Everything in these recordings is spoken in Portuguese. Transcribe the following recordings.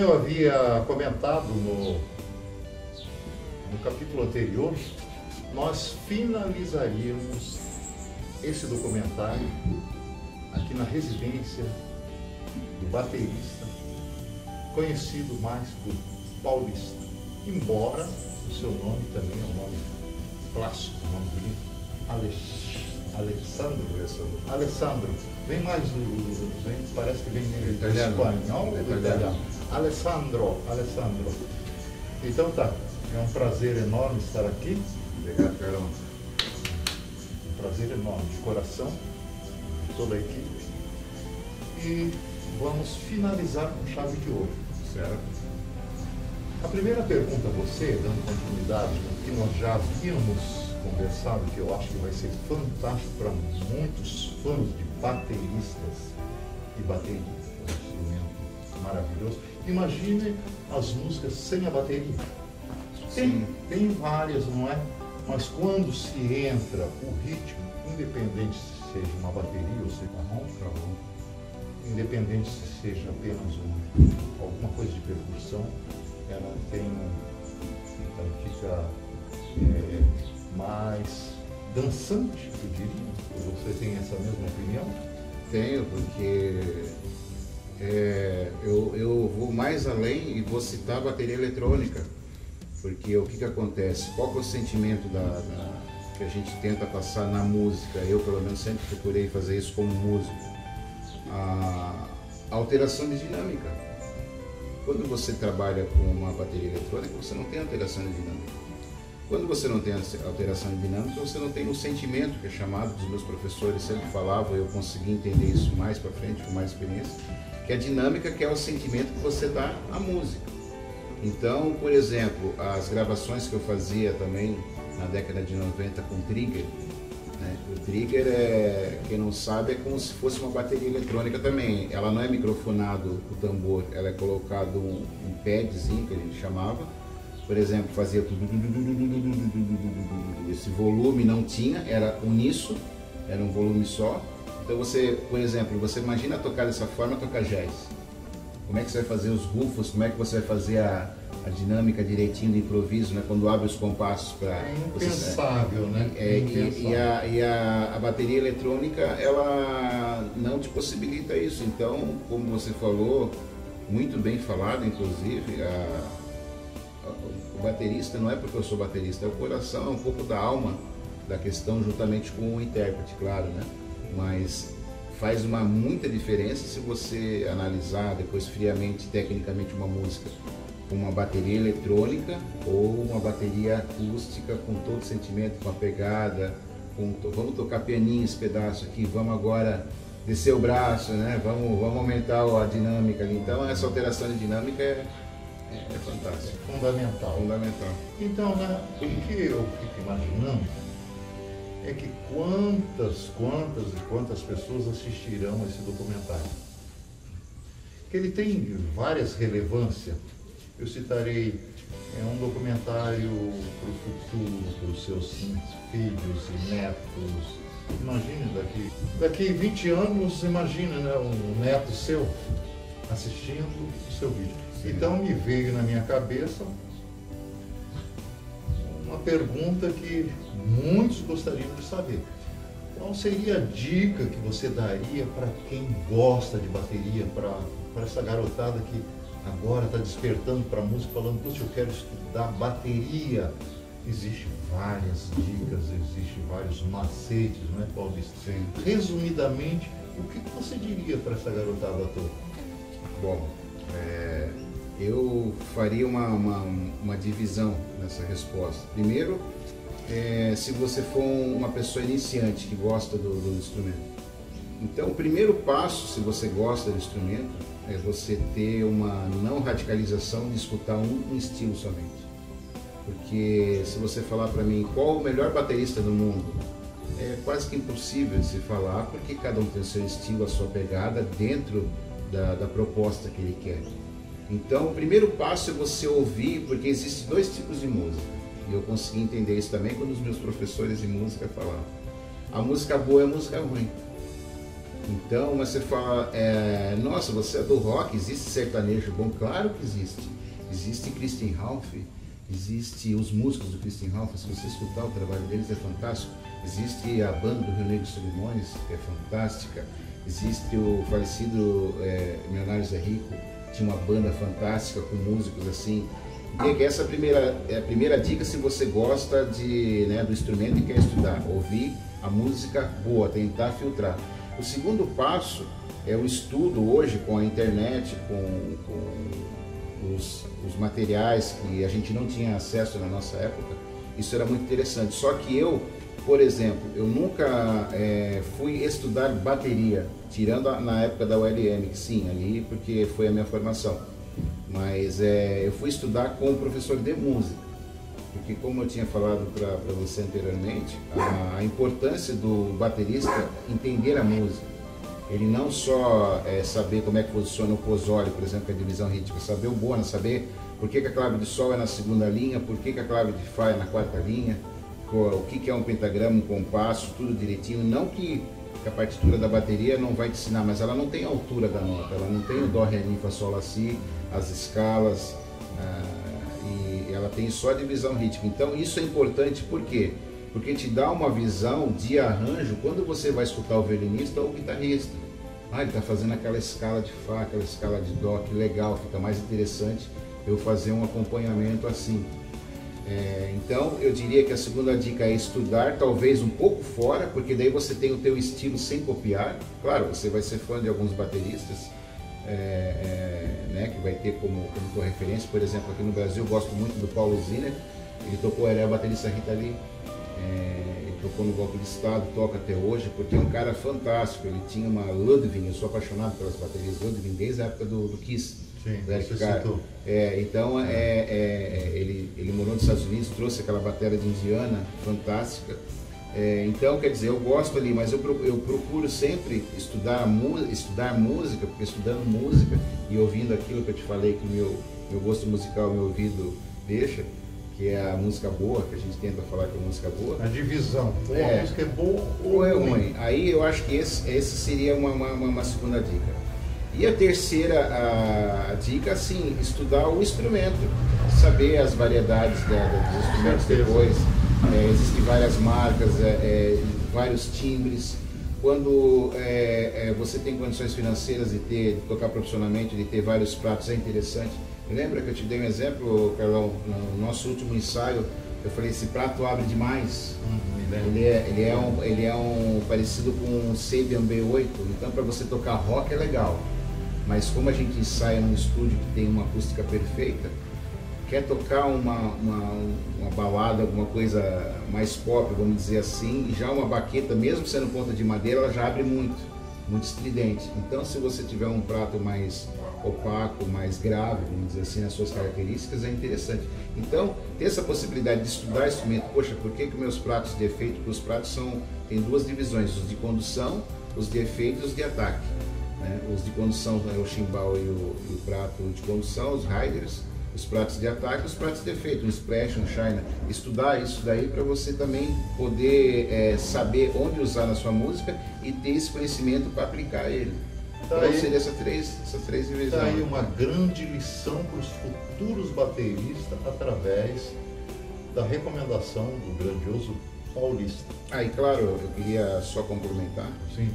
eu havia comentado no capítulo anterior, nós finalizaríamos esse documentário aqui na residência do baterista, conhecido mais por Paulista, embora o seu nome também é um nome clássico, um nome bonito, Alessandro. Vem mais parece que vem em espanhol ou italiano. Alessandro. Então tá, é um prazer enorme estar aqui. Obrigado, Carlão. Um prazer enorme, de coração, de toda a equipe. E vamos finalizar com chave de ouro. Certo. A primeira pergunta a você, dando continuidade ao que nós já havíamos conversado, que eu acho que vai ser fantástico para muitos fãs de bateristas e bateria, é um instrumento maravilhoso. Imagine as músicas sem a bateria. Tem várias, não é? Mas quando se entra o ritmo, independente se seja uma bateria ou seja um carrom, independente se seja apenas alguma coisa de percussão, ela fica mais dançante, eu diria. Você tem essa mesma opinião? Tenho, porque eu vou mais além e vou citar a bateria eletrônica, porque o que acontece? Qual que é o sentimento que a gente tenta passar na música? Eu, pelo menos, sempre procurei fazer isso como músico. A alteração de dinâmica. Quando você trabalha com uma bateria eletrônica, você não tem alteração de dinâmica. Quando você não tem alteração de dinâmica, você não tem um sentimento, que é chamado, dos meus professores sempre falavam, eu consegui entender isso mais para frente, com mais experiência, que a dinâmica que é o sentimento que você dá à música. Então, por exemplo, as gravações que eu fazia também na década de 90 com Trigger, né? O Trigger, quem não sabe, é como se fosse uma bateria eletrônica também. Ela não é microfonado o tambor, ela é colocado um padzinho, que a gente chamava. Por exemplo, fazia esse volume não tinha, era uníssono, era um volume só. Então você, por exemplo, você imagina tocar dessa forma, tocar jazz. Como é que você vai fazer os rufos, como é que você vai fazer a dinâmica direitinho do improviso, né? Quando abre os compassos para... É impensável, né? E a bateria eletrônica, ela não te possibilita isso. Então, como você falou, muito bem falado, inclusive, o baterista não é porque eu sou baterista, é o coração, é um pouco da alma da questão, juntamente com o intérprete, claro, né? Mas faz muita diferença se você analisar depois friamente, tecnicamente, uma música com uma bateria eletrônica ou uma bateria acústica com todo sentimento, com a pegada, vamos tocar pianinho esse pedaço aqui, vamos agora descer o braço, né? Vamos aumentar a dinâmica ali. Então essa alteração de dinâmica é fantástica. É fundamental. Então, né, o que eu fico imaginando é que quantas pessoas assistirão esse documentário. Que ele tem várias relevâncias. Eu citarei, um documentário para o futuro, para os seus filhos e netos. Imagine daqui 20 anos, imagine, né, um neto seu assistindo o seu vídeo. Sim. Então me veio na minha cabeça uma pergunta que muitos gostariam de saber. Qual seria a dica que você daria para quem gosta de bateria, para essa garotada que agora está despertando para a música, falando, puxa, eu quero estudar bateria? Existem várias dicas, existem vários macetes, não é, Paulista? Sim. Resumidamente, o que você diria para essa garotada toda? Bom, eu faria uma divisão nessa resposta. Primeiro, se você for uma pessoa iniciante que gosta do instrumento. Então, o primeiro passo, se você gosta do instrumento, é você ter uma não radicalização de escutar um estilo somente. Porque se você falar para mim qual o melhor baterista do mundo, é quase que impossível se falar, porque cada um tem o seu estilo, a sua pegada dentro da proposta que ele quer. Então, o primeiro passo é você ouvir, porque existem dois tipos de música. E eu consegui entender isso também quando os meus professores de música falavam. A música boa é a música ruim. Então você fala, nossa, você é do rock, existe sertanejo bom? Claro que existe. Existe Christian Ralph, existe os músicos do Christian Ralph, se você escutar o trabalho deles é fantástico. Existe a banda do Rio Negro Solimões, que é fantástica. Existe o falecido Milionário Zé Rico, tinha uma banda fantástica com músicos assim. Então, essa é a primeira dica se você gosta do instrumento e quer estudar. Ouvir a música boa, tentar filtrar. O segundo passo é o estudo hoje com a internet, com os materiais que a gente não tinha acesso na nossa época. Isso era muito interessante. Só que eu, por exemplo, eu nunca fui estudar bateria, tirando na época da ULM, que sim, ali porque foi a minha formação. Mas eu fui estudar com o professor de música. Porque como eu tinha falado para você anteriormente, a importância do baterista entender a música. Ele não só saber como é que posiciona o pozzoli, por exemplo, a divisão rítmica, saber o bona, saber por que a clave de sol é na segunda linha, por que a clave de fá é na quarta linha, o que é um pentagrama, um compasso, tudo direitinho. Não que a partitura da bateria não vai te ensinar, mas ela não tem a altura da nota, ela não tem o dó, ré, mi, fá, sol, lá, si, as escalas, e ela tem só a divisão rítmica. Então isso é importante, por quê? Porque te dá uma visão de arranjo quando você vai escutar o violinista ou o guitarrista. Ele está fazendo aquela escala de Fá, aquela escala de Dó, que legal, fica mais interessante eu fazer um acompanhamento assim. Então eu diria que a segunda dica é estudar, talvez um pouco fora, porque daí você tem o teu estilo sem copiar. Claro, você vai ser fã de alguns bateristas, que vai ter como tua referência. Por exemplo, aqui no Brasil eu gosto muito do Paulo Zinner, ele é a baterista Rita Lee, ele tocou no Golpe de Estado, toca até hoje, porque é um cara fantástico. Ele tinha uma Ludwig, eu sou apaixonado pelas baterias Ludwig desde a época do Kiss. Sim, você citou. Então ele morou nos Estados Unidos, trouxe aquela bateria de Indiana fantástica. Então, quer dizer, eu gosto ali, mas eu procuro sempre estudar música, porque estudando música e ouvindo aquilo que eu te falei, que meu gosto musical, meu ouvido deixa, que é a música boa, que a gente tenta falar que é música boa. A divisão, a música é boa ou é ruim. Aí eu acho que esse seria uma segunda dica. E a terceira dica, sim, estudar o instrumento, saber as variedades dos instrumentos depois. Existem várias marcas, vários timbres. Quando você tem condições financeiras de tocar profissionalmente, de ter vários pratos, é interessante. Lembra que eu te dei um exemplo, Carlão, no nosso último ensaio, eu falei, esse prato abre demais. Ele é um parecido com um Sabian B8, então para você tocar rock é legal. Mas como a gente ensaia num estúdio que tem uma acústica perfeita, quer tocar uma balada, alguma coisa mais pop, vamos dizer assim, já uma baqueta, mesmo sendo ponta de madeira, ela já abre muito estridente. Então se você tiver um prato mais opaco, mais grave, vamos dizer assim, nas suas características, é interessante. Então, ter essa possibilidade de estudar instrumento, poxa, por que meus pratos de efeito? Porque os pratos tem duas divisões, os de condução, os de efeito e os de ataque. Os de condução é o chimbal e o prato de condução, os riders, os pratos de ataque e os pratos de efeito, um splash, um shine. Estudar isso daí para você também poder saber onde usar na sua música e ter esse conhecimento para aplicar ele. Então seria essas três divisões. Está aí uma grande lição para os futuros bateristas através da recomendação do grandioso Paulista. E claro, eu queria só complementar. Sim.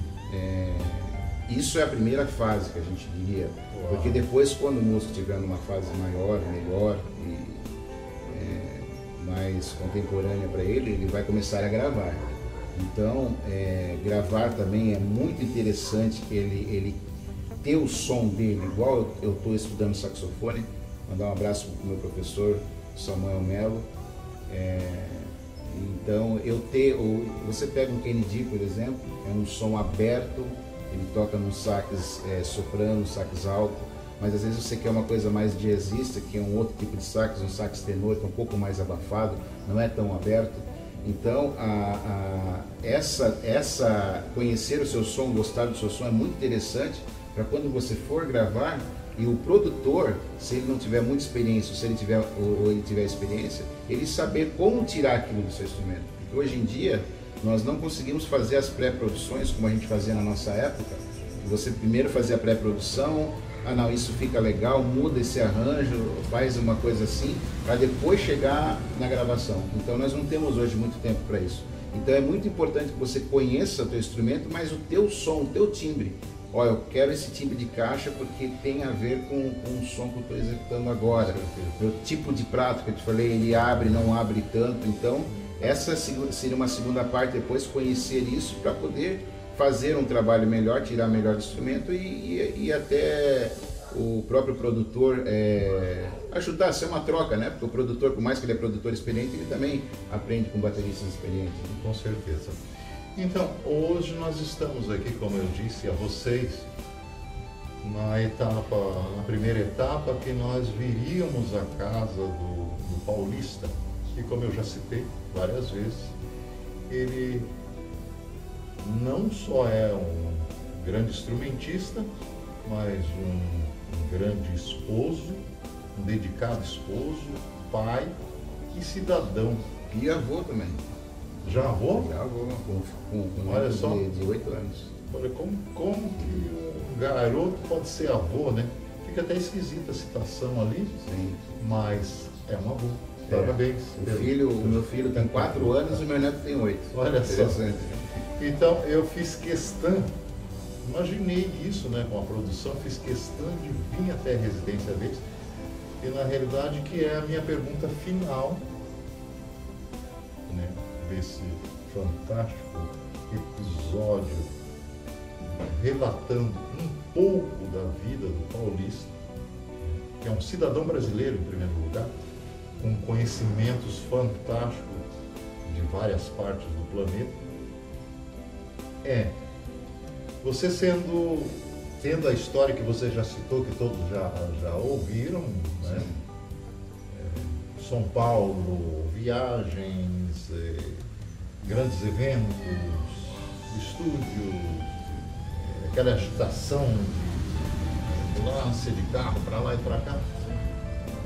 Isso é a primeira fase que a gente diria, porque depois, quando o músico estiver numa fase maior, melhor e mais contemporânea para ele vai começar a gravar. Então, gravar também é muito interessante, ele ter o som dele, igual eu estou estudando saxofone. Mandar um abraço para o meu professor Samuel Melo. Então, você pega um Kennedy, por exemplo, é um som aberto. Ele toca num sax soprano, sax alto, mas às vezes você quer uma coisa mais jazzista, que é um outro tipo de sax, um sax tenor, que é um pouco mais abafado, não é tão aberto. Então, conhecer o seu som, gostar do seu som é muito interessante para quando você for gravar e o produtor, se ele não tiver muita experiência, ou ele tiver experiência, ele saber como tirar aquilo do seu instrumento. Hoje em dia, nós não conseguimos fazer as pré-produções como a gente fazia na nossa época. Você primeiro fazia a pré-produção, não, isso fica legal, muda esse arranjo, faz uma coisa assim, para depois chegar na gravação. Então nós não temos hoje muito tempo para isso. Então é muito importante que você conheça o teu instrumento, mas o teu som, o teu timbre. Olha, eu quero esse timbre de caixa porque tem a ver com o som que eu estou executando agora. O tipo de prato que eu te falei, ele abre, não abre tanto. Então essa seria uma segunda parte, depois conhecer isso para poder fazer um trabalho melhor, tirar melhor do instrumento e até o próprio produtor ajudar a ser uma troca, né? Porque o produtor, por mais que ele é produtor experiente, ele também aprende com bateristas experientes. Com certeza. Então, hoje nós estamos aqui, como eu disse a vocês, na primeira etapa que nós viríamos a casa do Paulista. E como eu já citei várias vezes, ele não só é um grande instrumentista, mas um grande esposo, um dedicado esposo, pai e cidadão. E avô também. Já avô? Já avô, com olha só, de 8 anos. Olha, como que um garoto pode ser avô, né? Fica até esquisita a citação ali, sim, mas é um avô. Parabéns. O meu filho tem 4 anos e o meu neto tem 8. Olha só. Então eu fiz questão, imaginei isso, né, com a produção, fiz questão de vir até a residência deles, e na realidade que é a minha pergunta final, né, desse fantástico episódio, relatando um pouco da vida do Paulista, que é um cidadão brasileiro em primeiro lugar, com conhecimentos fantásticos de várias partes do planeta. Você tendo a história que você já citou, que todos já ouviram, né? São Paulo, viagens, grandes eventos, estúdios, aquela agitação de ambulância, de carro para lá e para cá,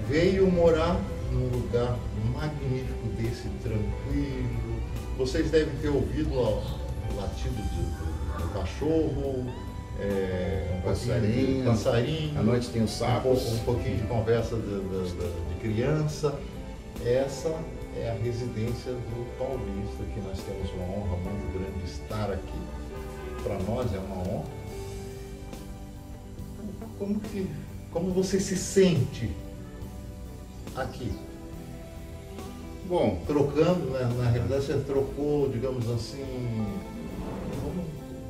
veio morar num lugar magnífico desse, tranquilo. Vocês devem ter ouvido o latido do cachorro, um passarinho, à noite tem os sapos, um pouquinho de conversa de criança. Essa é a residência do Paulista, que nós temos uma honra muito grande de estar aqui. Para nós é uma honra. Como você se sente aqui? Bom, trocando, né? Na realidade você trocou, digamos assim, vamos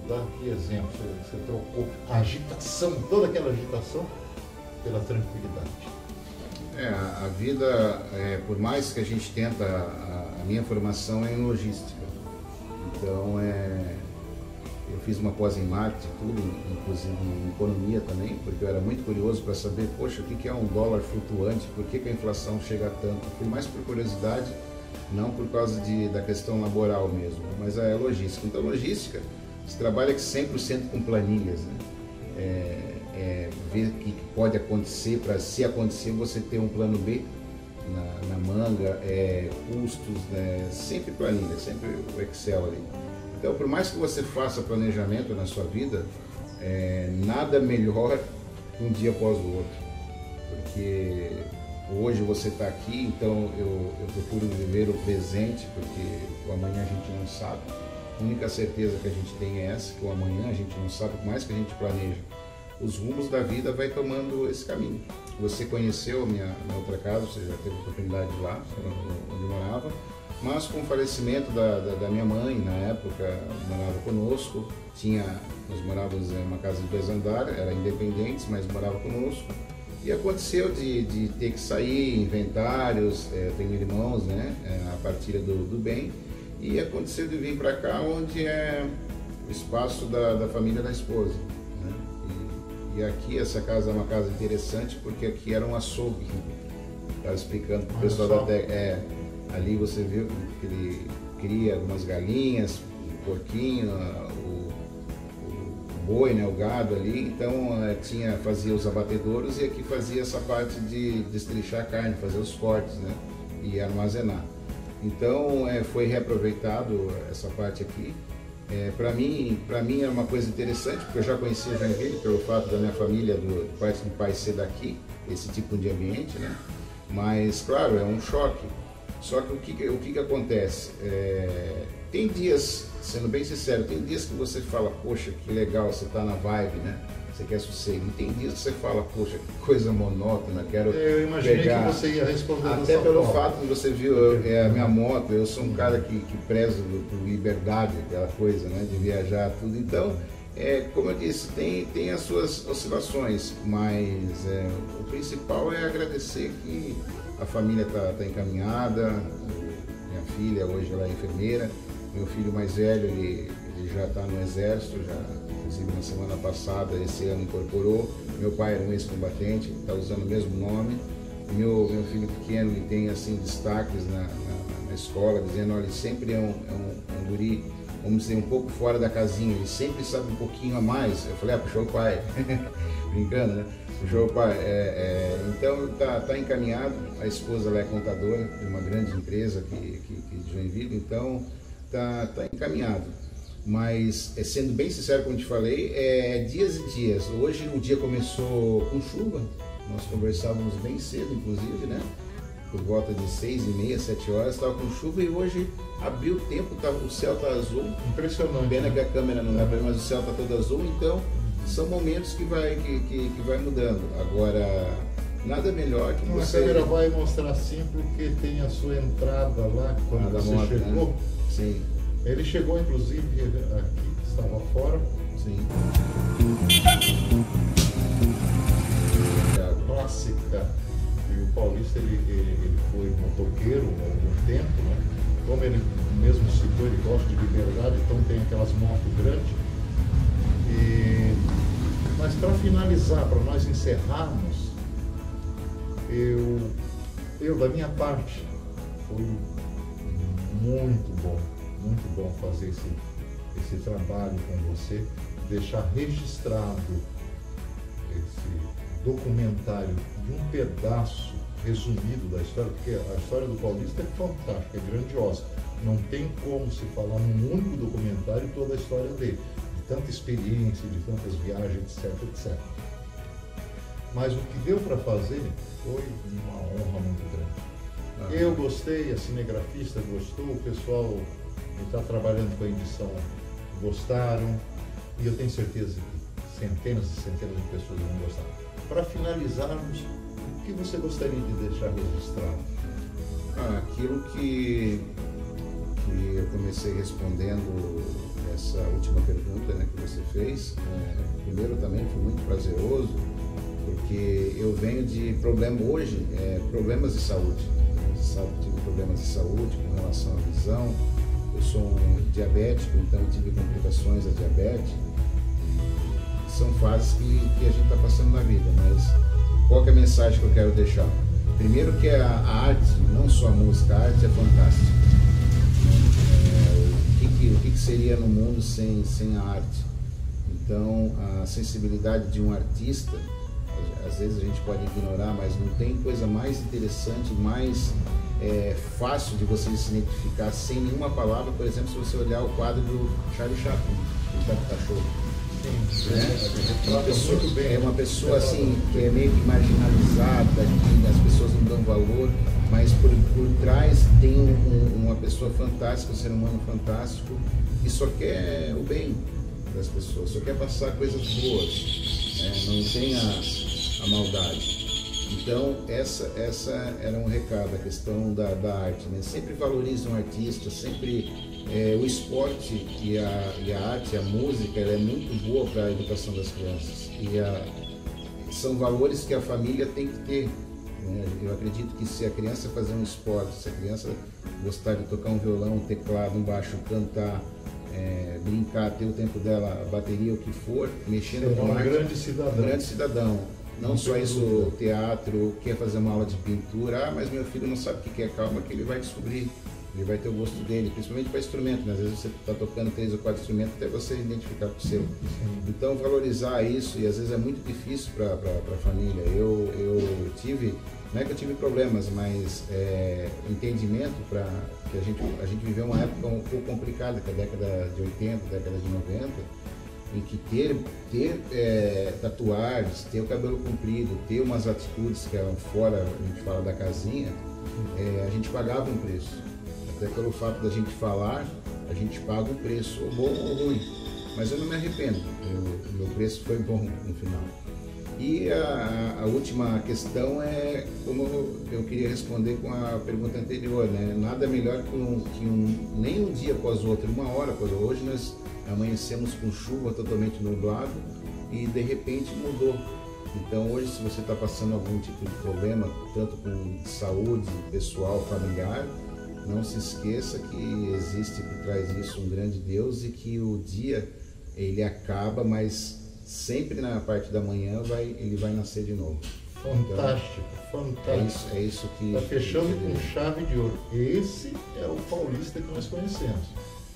dar aqui exemplo, você trocou a agitação, toda aquela agitação, pela tranquilidade. A vida, por mais que a gente tenta, a minha formação é em logística, então eu fiz uma pós em marketing, tudo, inclusive em economia também, porque eu era muito curioso para saber, poxa, o que é um dólar flutuante, por que a inflação chega a tanto? Fui mais por curiosidade, não por causa da questão laboral mesmo, mas é logística. Então, logística, você trabalha 100% com planilhas, né? Ver o que pode acontecer, para se acontecer você ter um plano B na manga, custos, né? Sempre planilha, sempre o Excel ali. Então, por mais que você faça planejamento na sua vida, nada melhor um dia após o outro. Porque hoje você está aqui, então eu procuro viver o presente, porque o amanhã a gente não sabe. A única certeza que a gente tem é essa, que o amanhã a gente não sabe, por mais que a gente planeja. Os rumos da vida vai tomando esse caminho. Você conheceu a minha outra casa, você já teve oportunidade de ir lá, onde eu morava. Mas com o falecimento da minha mãe, na época, morava conosco, nós morávamos em uma casa de 2 andares, era independentes, mas morava conosco. E aconteceu de ter que sair, inventários, tenho irmãos, né, a partilha do bem, e aconteceu de vir para cá, onde é o espaço da família da esposa. Né? E aqui, essa casa é uma casa interessante, porque aqui era um açougue. Estava explicando para o pessoal da terra. Ali você viu que ele cria algumas galinhas, o porquinho, o boi, né, o gado ali. Então fazia os abatedouros e aqui fazia essa parte de destrichar a carne, fazer os cortes, né, e armazenar. Então foi reaproveitado essa parte aqui. Para mim é uma coisa interessante, porque eu já conhecia Joinville pelo fato da minha família, do parte do pai ser daqui, esse tipo de ambiente, né? Mas claro, é um choque. Só que o que acontece? Tem dias, sendo bem sincero, tem dias que você fala, poxa, que legal, você está na vibe, né? Você quer sossego. E tem dias que você fala, poxa, que coisa monótona, quero Eu imaginei pegar... que você ia responder Até pelo fato de você viu, a minha moto, eu sou um cara que prezo por liberdade, aquela coisa, né? De viajar, tudo. Então, como eu disse, tem as suas oscilações, mas o principal é agradecer que a família está encaminhada. Minha filha hoje ela é enfermeira, meu filho mais velho ele já está no exército, já inclusive na semana passada, esse ano incorporou. Meu pai era um ex-combatente, está usando o mesmo nome. Meu filho pequeno ele tem assim destaques na escola, dizendo, olha, ele sempre é um guri, vamos dizer, um pouco fora da casinha, ele sempre sabe um pouquinho a mais. Eu falei, puxou o pai, brincando, né? Puxou o pai. Então tá encaminhado. A esposa ela é contadora de uma grande empresa aqui de Joinville, então tá encaminhado. Mas, sendo bem sincero, como te falei, dias e dias. Hoje o dia começou com chuva, nós conversávamos bem cedo, inclusive, né? Por volta de 6h30, 7 horas, estava com chuva e hoje abriu o tempo, o céu está azul. Impressionante. Pena que a câmera não dá para ver, mas o céu está todo azul, então são momentos que vai mudando. Agora, nada melhor que você... A câmera vai mostrar sim, porque tem a sua entrada lá, quando você moto, chegou. Né? Sim. Ele chegou, inclusive, aqui, estava fora. Sim. Clássica. E o Paulista, ele foi motoqueiro há algum tempo, né? Como ele mesmo citou, ele gosta de liberdade, então tem aquelas motos grandes. Mas para finalizar, para nós encerrarmos, eu da minha parte, foi muito bom fazer esse trabalho com você, deixar registrado esse documentário de um pedaço resumido da história, porque a história do Paulista é fantástica, é grandiosa. Não tem como se falar num único documentário toda a história dele, de tanta experiência, de tantas viagens, etc. Mas o que deu para fazer foi uma honra muito grande. Eu gostei, a cinegrafista gostou, o pessoal que está trabalhando com a edição gostaram, e eu tenho certeza que centenas e centenas de pessoas vão gostar. Para finalizarmos, o que você gostaria de deixar registrado? Aquilo que eu comecei respondendo essa última pergunta, né, que você fez. Primeiro também foi muito prazeroso, porque eu venho de problemas de saúde. Tive problemas de saúde com relação à visão. Eu sou um diabético, então tive complicações da diabetes. São fases que a gente está passando na vida, mas qual que é a mensagem que eu quero deixar? Primeiro que a arte, não só a música, a arte é fantástica. O que seria no mundo sem a arte? Então, a sensibilidade de um artista, às vezes a gente pode ignorar, mas não tem coisa mais interessante, mais fácil de você se identificar sem nenhuma palavra. Por exemplo, se você olhar o quadro do Charlie Chaplin, o Cachorro. É uma pessoa assim, que é meio que marginalizada, que as pessoas não dão valor, mas por trás tem uma pessoa fantástica, um ser humano fantástico, que só quer o bem das pessoas, só quer passar coisas boas, né? Não tem a maldade. Então, essa era um recado, a questão da arte, né? Sempre valoriza um artista, sempre o esporte e a arte, a música, ela é muito boa para a educação das crianças. E são valores que a família tem que ter, né? Eu acredito que se a criança fazer um esporte, se a criança gostar de tocar um violão, um teclado, um baixo, cantar, brincar, ter o tempo dela, a bateria, o que for, mexendo com arte, um grande cidadão. Não só isso, teatro, quer fazer uma aula de pintura, mas meu filho não sabe o que é, calma que ele vai descobrir, ele vai ter o gosto dele, principalmente para instrumento, né? Às vezes você está tocando 3 ou 4 instrumentos até você identificar com o seu. Então valorizar isso, e às vezes é muito difícil para a família. Eu tive não é que eu tive problemas, mas entendimento para que a gente viveu uma época um pouco complicada, que é a década de 80, década de 90, em que ter tatuagens, ter o cabelo comprido, ter umas atitudes que eram fora, a gente fala da casinha, a gente pagava um preço. Até pelo fato da gente falar, a gente paga um preço, ou bom ou ruim. Mas eu não me arrependo, o meu preço foi bom no final. E a última questão é como eu queria responder com a pergunta anterior, né? Nada melhor que nem um dia após o outro, uma hora após o outro. Hoje nós amanhecemos com chuva totalmente nublado e de repente mudou. Então hoje, se você está passando algum tipo de problema, tanto com saúde pessoal, familiar, não se esqueça que existe por trás disso um grande Deus e que o dia ele acaba, mas sempre na parte da manhã ele vai nascer de novo. Fantástico, então, fantástico. É isso que... Está fechando com chave de ouro. Esse é o paulista que nós conhecemos.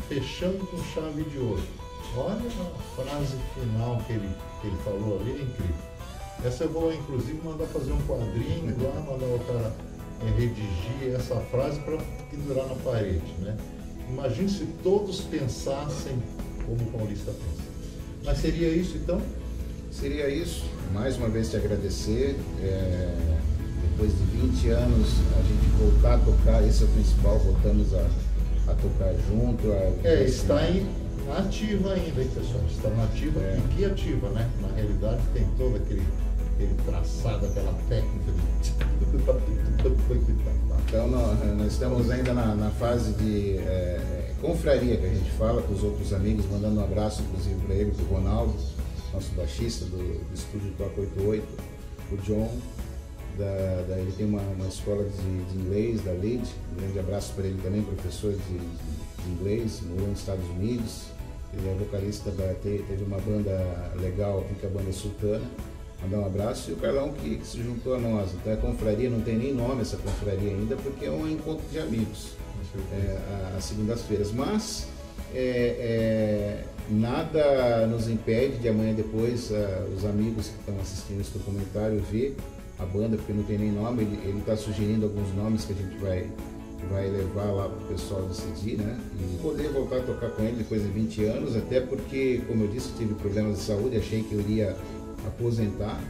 Fechando com chave de ouro. Olha a frase final que ele falou ali, é incrível. Essa eu vou, inclusive, mandar fazer um quadrinho lá, mandar o cara redigir essa frase para pendurar na parede, né? Imagine se todos pensassem como o paulista pensa. Mas seria isso, então? Seria isso. Mais uma vez te agradecer. Depois de 20 anos, a gente voltar a tocar, esse é o principal, voltamos a tocar junto. Está na ativa ainda, hein, pessoal? Está na ativa. E que ativa, né? Na realidade, tem todo aquele traçado, aquela técnica de... Então, nós estamos ainda na fase de confraria, que a gente fala com os outros amigos, mandando um abraço, inclusive, para ele, para o Ronaldo, nosso baixista do estúdio Toca 88, o John, ele tem uma escola de inglês, da Lead, um grande abraço para ele também, professor de inglês, morou nos Estados Unidos, ele é vocalista, teve uma banda legal aqui, que é a banda Sultana, mandar um abraço, e o Carlão que se juntou a nós. Então a confraria, não tem nem nome essa confraria ainda, porque é um encontro de amigos, às segundas-feiras, mas nada nos impede de amanhã depois os amigos que estão assistindo esse documentário ver a banda, porque não tem nem nome, ele está sugerindo alguns nomes que a gente vai levar lá para o pessoal decidir, né? E poder voltar a tocar com ele depois de 20 anos, até porque, como eu disse, tive problemas de saúde, achei que eu iria aposentar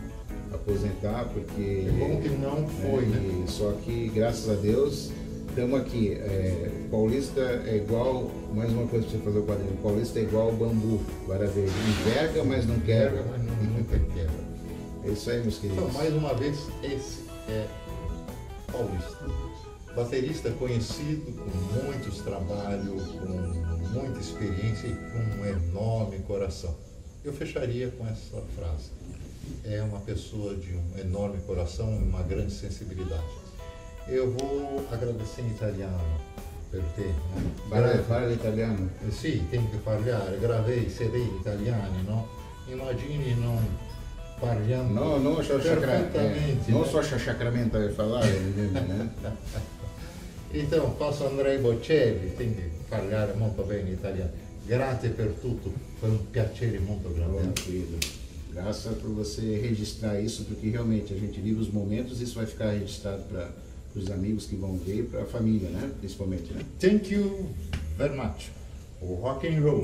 porque... É bom que não foi, né? Só que, graças a Deus, estamos aqui. Paulista é igual, mais uma coisa para você fazer o quadrinho, paulista é igual bambu, vara verde, enverga, mas não quebra. Nunca quebra. É isso aí, meus queridos. Então, mais uma vez, esse é paulista. Baterista conhecido, com muitos trabalhos, com muita experiência e com um enorme coração. Eu fecharia com essa frase. É uma pessoa de um enorme coração, uma grande sensibilidade. Eu vou agradecer em italiano per te. Parla italiano? Sì, tenho che parlare. Gravei CD italiani, no? Immagini non parliamo perfettamente. Non so sacramento per parlare, né? Então, posso Andrei Bocelli, tenho que parlare molto bene italiano. Grazie per tutto, foi um piacere muito grande. Graças por você registrar isso, porque realmente a gente vive os momentos e isso vai ficar registrado para os amigos que vão ver e para a família, né? Principalmente, né? Thank you very much. O rock and roll.